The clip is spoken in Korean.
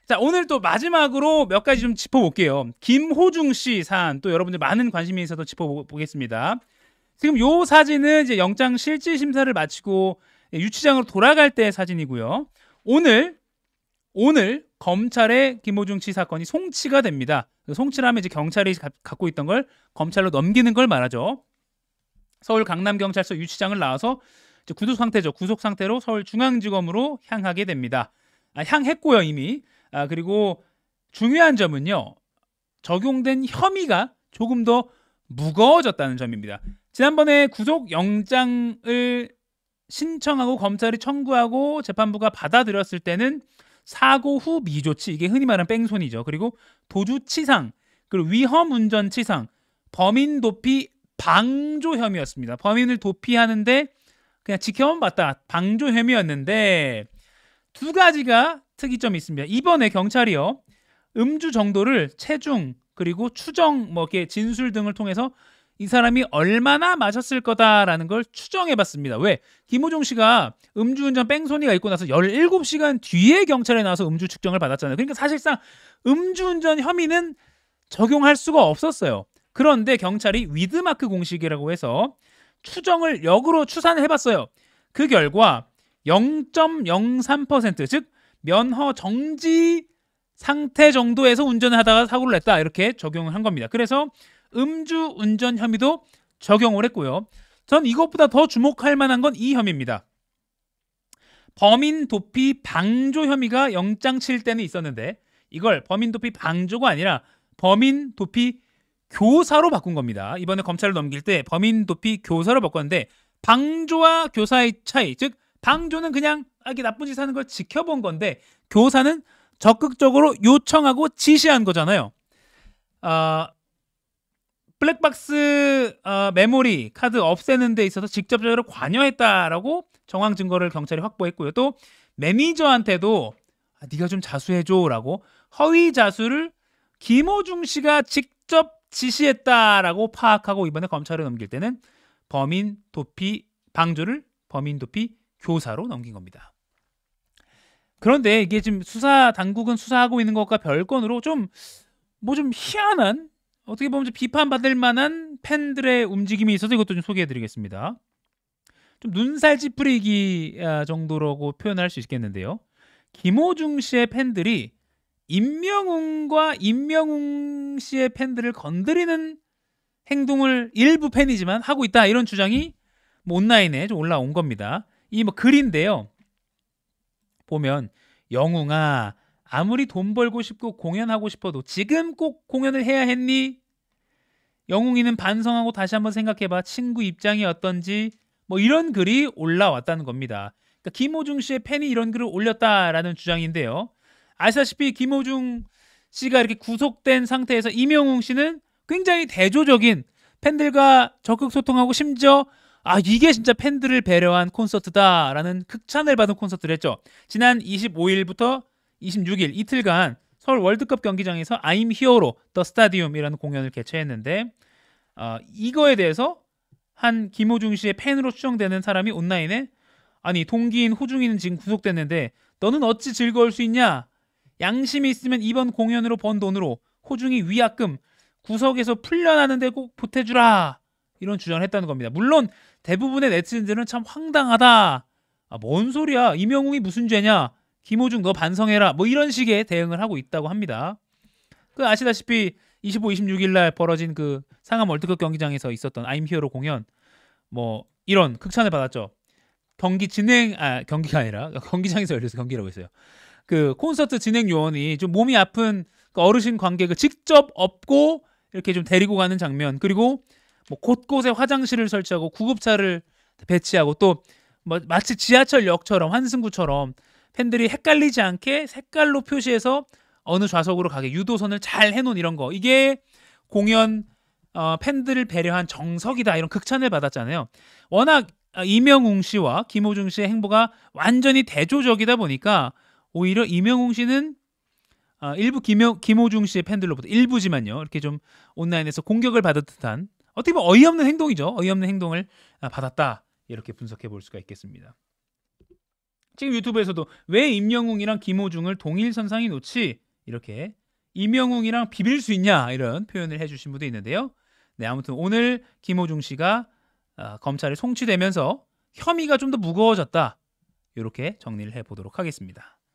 자, 오늘 또 마지막으로 몇 가지 좀 짚어볼게요. 김호중 씨 사안 또 여러분들 많은 관심이 있어서 짚어보겠습니다. 지금 요 사진은 이제 영장 실질 심사를 마치고 유치장으로 돌아갈 때 사진이고요. 오늘 검찰의 김호중 씨 사건이 송치가 됩니다. 송치를 하면 이제 경찰이 갖고 있던 걸 검찰로 넘기는 걸 말하죠. 서울 강남경찰서 유치장을 나와서 이제 구속 상태로 서울중앙지검으로 향하게 됩니다. 향했고요 이미. 그리고 중요한 점은요, 적용된 혐의가 조금 더 무거워졌다는 점입니다. 지난번에 구속영장을 신청하고 검찰이 청구하고 재판부가 받아들였을 때는 사고 후 미조치, 이게 흔히 말하는 뺑소니죠. 그리고 도주치상, 그리고 위험운전치상, 범인도피 방조 혐의였습니다. 범인을 도피하는데 그냥 지켜만 봤다, 방조 혐의였는데 두 가지가 특이점이 있습니다. 이번에 경찰이요, 음주 정도를 체중 그리고 추정, 이렇게 진술 등을 통해서 이 사람이 얼마나 마셨을 거다라는 걸 추정해봤습니다. 왜? 김호중 씨가 음주운전 뺑소니가 있고 나서 17시간 뒤에 경찰에 나와서 음주 측정을 받았잖아요. 그러니까 사실상 음주운전 혐의는 적용할 수가 없었어요. 그런데 경찰이 위드마크 공식이라고 해서 추정을 역으로 추산을 해봤어요. 그 결과 0.03%, 즉 면허 정지 상태 정도에서 운전을 하다가 사고를 냈다, 이렇게 적용을 한 겁니다. 그래서 음주 운전 혐의도 적용을 했고요. 전 이것보다 더 주목할 만한 건 이 혐의입니다. 범인 도피 방조 혐의가 영장 칠 때는 있었는데 이걸 범인 도피 방조가 아니라 범인 도피 교사로 바꾼 겁니다. 이번에 검찰을 넘길 때 범인 도피 교사로 바꿨는데 방조와 교사의 차이, 즉 방조는 그냥 이렇게 나쁜 짓 하는 걸 지켜본 건데 교사는 적극적으로 요청하고 지시한 거잖아요. 블랙박스 메모리 카드 없애는 데 있어서 직접적으로 관여했다라고 정황 증거를 경찰이 확보했고요. 또 매니저한테도 네가 좀 자수해줘라고 허위 자수를 김호중 씨가 직접 지시했다라고 파악하고 이번에 검찰에 넘길 때는 범인 도피 방조를 범인 도피 교사로 넘긴 겁니다. 그런데 이게 지금 수사 당국은 수사하고 있는 것과 별건으로 좀 희한한, 어떻게 보면 좀 비판받을 만한 팬들의 움직임이 있어서 이것도 좀 소개해드리겠습니다. 좀 눈살 찌푸리기 정도라고 표현할 수 있겠는데요. 김호중 씨의 팬들이 임명웅과 임명웅 씨의 팬들을 건드리는 행동을 일부 팬이지만 하고 있다, 이런 주장이 온라인에 좀 올라온 겁니다. 이 글인데요. 보면 영웅아, 아무리 돈 벌고 싶고 공연하고 싶어도 지금 꼭 공연을 해야 했니? 영웅이는 반성하고 다시 한번 생각해봐. 친구 입장이 어떤지. 이런 글이 올라왔다는 겁니다. 그러니까 김호중 씨의 팬이 이런 글을 올렸다라는 주장인데요. 아시다시피 김호중 씨가 이렇게 구속된 상태에서 임영웅 씨는 굉장히 대조적인, 팬들과 적극 소통하고 심지어 이게 진짜 팬들을 배려한 콘서트다라는 극찬을 받은 콘서트를 했죠. 지난 25일부터 26일 이틀간 서울 월드컵 경기장에서 I'm Hero로 더 스타디움이라는 공연을 개최했는데 이거에 대해서 한 김호중 씨의 팬으로 추정되는 사람이 온라인에 동기인 호중이는 지금 구속됐는데 너는 어찌 즐거울 수 있냐? 양심이 있으면 이번 공연으로 번 돈으로 호중이 위약금 구석에서 풀려나는데 꼭 보태주라, 이런 주장을 했다는 겁니다. 물론 대부분의 네티즌들은 참 황당하다, 뭔 소리야, 임영웅이 무슨 죄냐, 김호중 너 반성해라, 이런 식의 대응을 하고 있다고 합니다. 아시다시피 25, 26일 날 벌어진 그 상암 월드컵 경기장에서 있었던 I'm Hero 공연, 이런 극찬을 받았죠. 경기가 아니라 경기장에서 열려서 경기라고 했어요. 그 콘서트 진행 요원이 좀 몸이 아픈 그 어르신 관객을 직접 업고 이렇게 좀 데리고 가는 장면, 그리고 곳곳에 화장실을 설치하고 구급차를 배치하고 또 마치 지하철역처럼 환승구처럼 팬들이 헷갈리지 않게 색깔로 표시해서 어느 좌석으로 가게 유도선을 잘 해놓은 이런 거, 이게 공연 팬들을 배려한 정석이다, 이런 극찬을 받았잖아요. 워낙 임영웅 씨와 김호중 씨의 행보가 완전히 대조적이다 보니까 오히려 임영웅 씨는 일부 김호중 씨의 팬들로부터, 일부지만요, 이렇게 좀 온라인에서 공격을 받은 듯한, 어떻게 보면 어이없는 행동이죠. 어이없는 행동을 받았다, 이렇게 분석해 볼 수가 있겠습니다. 지금 유튜브에서도 왜 임영웅이랑 김호중을 동일 선상에 놓지 이렇게 임영웅이랑 비빌 수 있냐 이런 표현을 해주신 분도 있는데요. 네, 아무튼 오늘 김호중 씨가 검찰에 송치되면서 혐의가 좀 더 무거워졌다 이렇게 정리를 해보도록 하겠습니다.